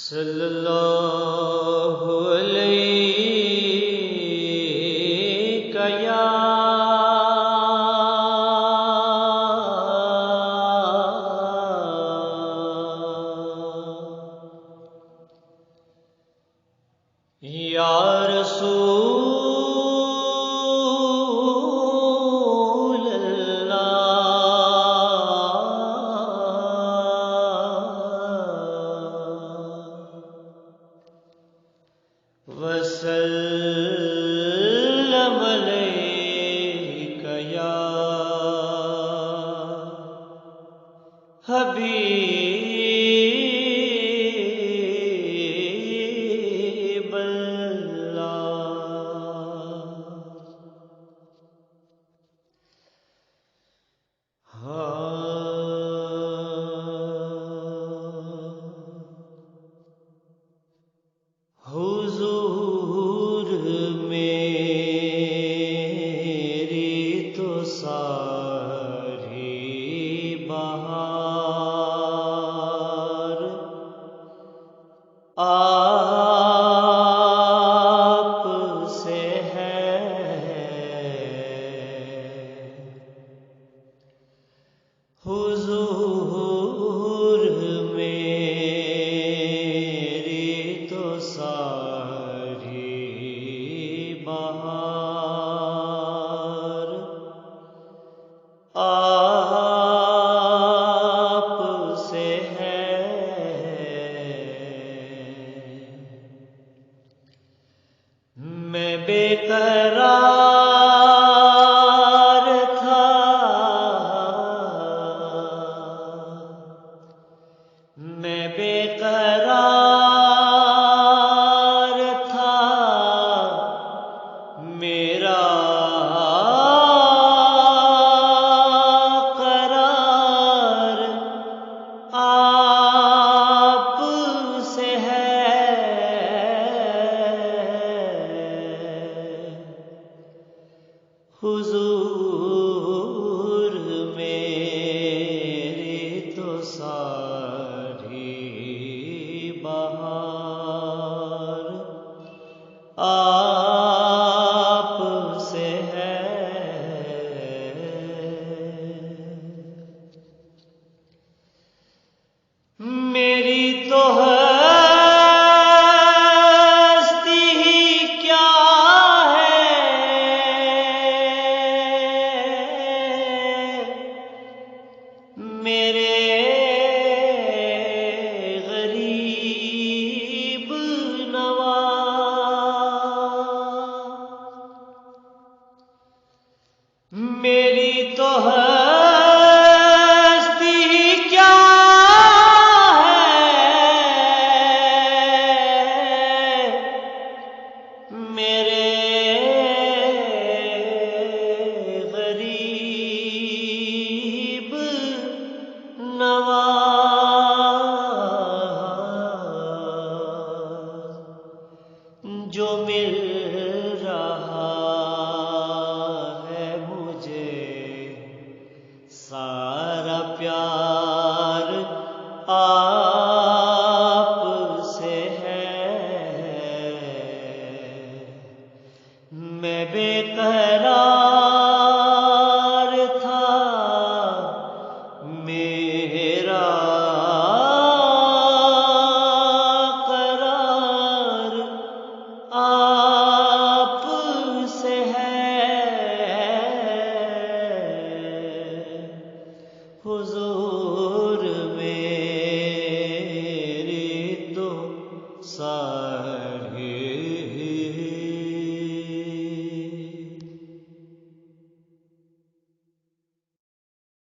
صلی اللہ علیہ یا رسول اللہ وسلم علیک یا حبیب حضور میری تو ساری بہار آپ سے ہے، حضور میری تو ساری بہار آپ سے ہے، میں بے قرار تھا، میں بے قرار تھا، میرا قرار آپ سے ہے، حضور میری تو ساری بہار آپ سے ہے، میری تو ہستی ہی کیا ہے، میرے غریب نواز، میری تو ہستی ہی کیا ہے، میرے غریب نواز، جو مل رہا ہے مجھے سارا پیار آپ سے ہے، میں بے قرار تھا، میرا قرار آپ سے ہے، حضور